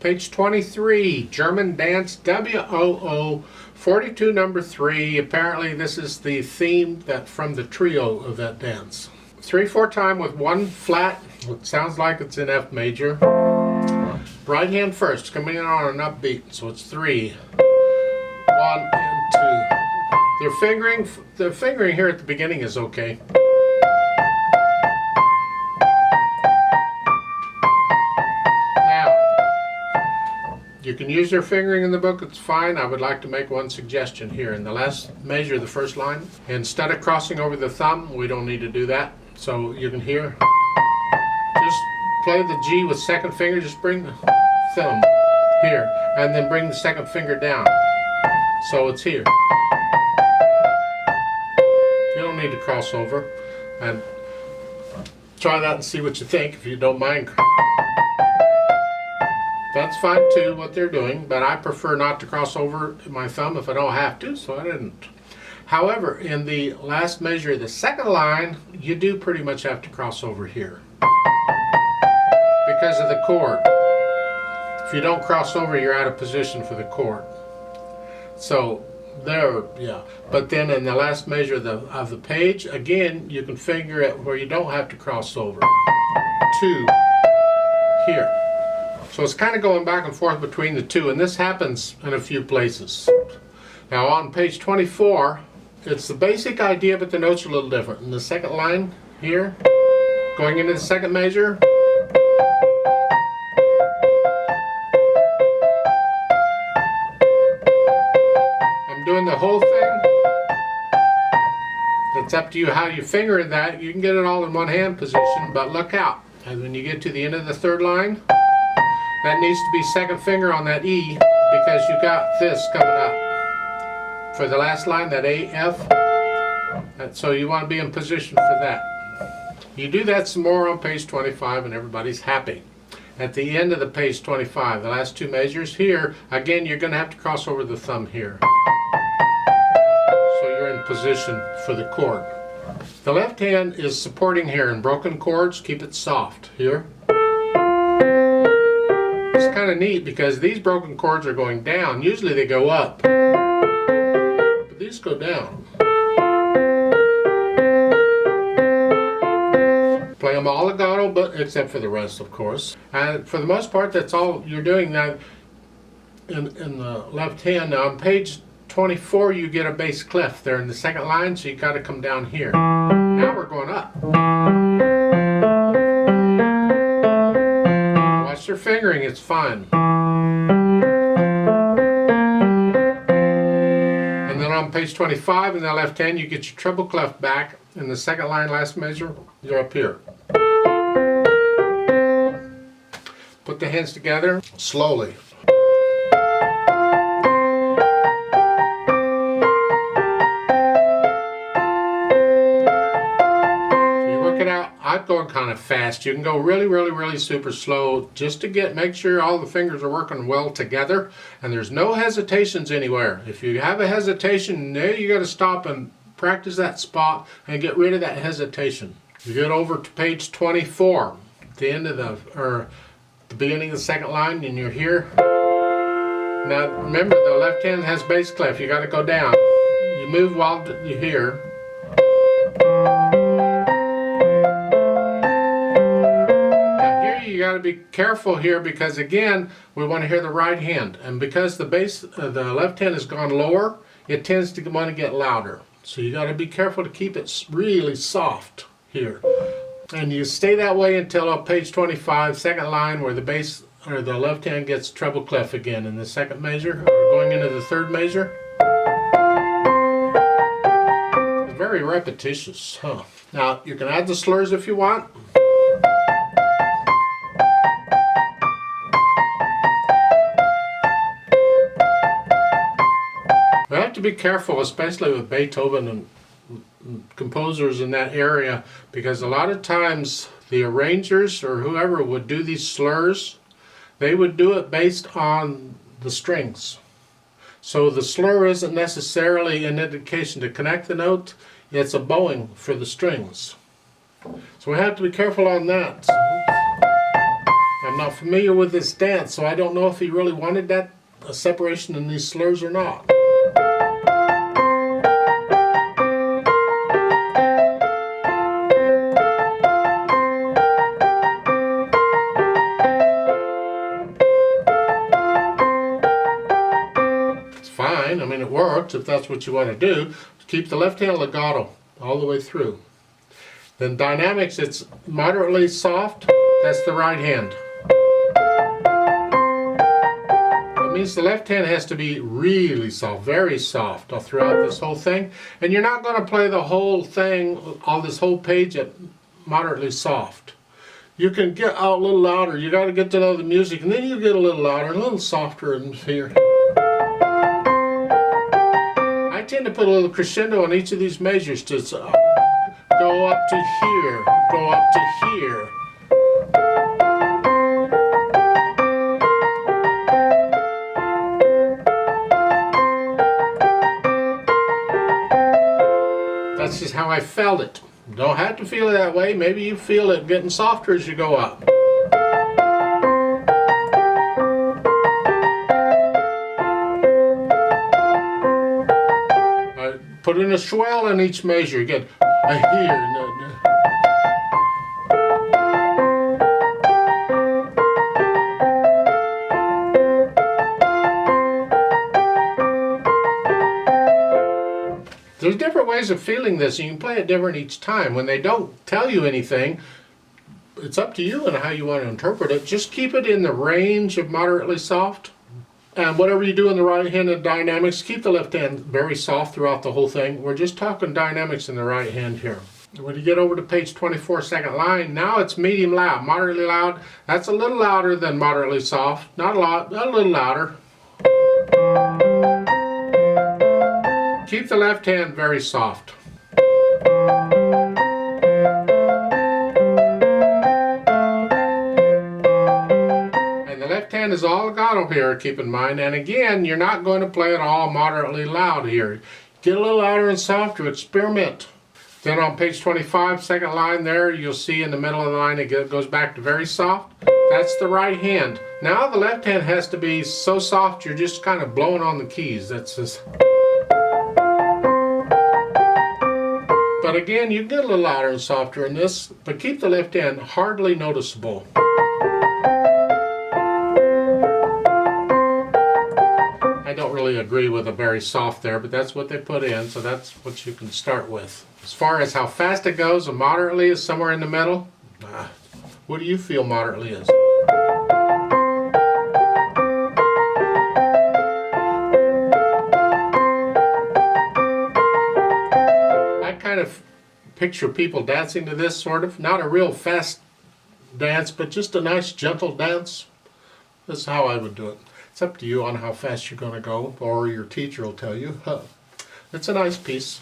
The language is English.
Page 23, German dance WoO 42 number 3. Apparently this is the theme from the trio of that dance. 3/4 time with one flat. It sounds like it's in F major. Right hand first, coming in on an upbeat. So it's 3, 1 and 2. The fingering here at the beginning is okay. You can use your fingering in the book, it's fine. I would like to make one suggestion here. In the last measure, the first line, instead of crossing over the thumb, we don't need to do that. So you can hear, just play the G with second finger, just bring the thumb here, and then bring the second finger down. So it's here. You don't need to cross over. And try that and see what you think, if you don't mind. That's fine too, what they're doing, but I prefer not to cross over my thumb if I don't have to, so I didn't. However, in the last measure, the second line, you do pretty much have to cross over here because of the chord. If you don't cross over, you're out of position for the chord. So there, yeah. But then in the last measure of the page, again, you can figure it where you don't have to cross over. 2 here. So it's kind of going back and forth between the two, and this happens in a few places. Now on page 24, it's the basic idea, but the notes are a little different. In the second line here, going into the second measure, I'm doing the whole thing. It's up to you how you finger that. You can get it all in one hand position, but look out. And when you get to the end of the third line, that needs to be second finger on that E, because you got this coming up. For the last line, that A, F, so you want to be in position for that. You do that some more on page 25 and everybody's happy. At the end of the page 25, the last 2 measures here, again, you're going to have to cross over the thumb here. So you're in position for the chord. The left hand is supporting here in broken chords. Keep it soft here. It's kind of neat because these broken chords are going down. Usually they go up, but these go down. Play them all legato, but except for the rest, of course. And for the most part, that's all you're doing now in the left hand. Now on page 24, you get a bass clef there in the second line, so you got to come down here. Now we're going up. Watch their fingering, it's fine. And then on page 25 in the left hand, you get your treble clef back. In the second line, last measure, you're up here. Put the hands together slowly. I'm going kind of fast. You can go really super slow just to make sure all the fingers are working well together, and there's no hesitations anywhere. If you have a hesitation, now you got to stop and practice that spot and get rid of that hesitation. You get over to page 24, at the end of the beginning of the second line, and you're here. Now remember, the left hand has bass clef. You got to go down. You move while you're here. You got to be careful here because again we want to hear the right hand, and because the left hand has gone lower, it tends to want to get louder. So you got to be careful to keep it really soft here, and you stay that way until on page 25, second line, where the bass or the left hand gets treble clef again in the second measure, or going into the third measure. It's very repetitious, huh? Now you can add the slurs if you want. We have to be careful, especially with Beethoven and composers in that area, because a lot of times the arrangers or whoever would do these slurs, they would do it based on the strings. So the slur isn't necessarily an indication to connect the note, it's a bowing for the strings. So we have to be careful on that. And I'm not familiar with this dance, so I don't know if he really wanted that separation in these slurs or not. It's fine, I mean it works if that's what you want to do. Keep the left hand legato all the way through. Then dynamics, it's moderately soft, that's the right hand. That means the left hand has to be really soft, very soft all throughout this whole thing. And you're not going to play the whole thing on this whole page at moderately soft. You can get out a little louder, you got to get to know the music, and then you get a little louder, a little softer in here. I tend to put a little crescendo on each of these measures to go up to here, go up to here. That's just how I felt it. Don't have to feel it that way. Maybe you feel it getting softer as you go up. Put in a swell in each measure. Again, here. There's different ways of feeling this, and you can play it different each time. When they don't tell you anything, it's up to you and how you want to interpret it. Just keep it in the range of moderately soft. And whatever you do in the right-handed dynamics, keep the left hand very soft throughout the whole thing. We're just talking dynamics in the right hand here. When you get over to page 24, second line, now it's medium loud, moderately loud. That's a little louder than moderately soft. Not a lot, but a little louder. Keep the left hand very soft. Hand is all legato here, keep in mind, and again you're not going to play it all moderately loud here. Get a little louder and softer, experiment. Then on page 25, second line there, you'll see in the middle of the line it goes back to very soft. That's the right hand. Now the left hand has to be so soft you're just kind of blowing on the keys. That's just... But again, you get a little louder and softer in this, but keep the left hand hardly noticeable. I don't really agree with a very soft there, but that's what they put in, so that's what you can start with. As far as how fast it goes, and moderately is somewhere in the middle. What do you feel moderately is? I kind of picture people dancing to this, sort of. Not a real fast dance, but just a nice gentle dance. This is how I would do it. It's up to you on how fast you're going to go, or your teacher will tell you. It's a nice piece.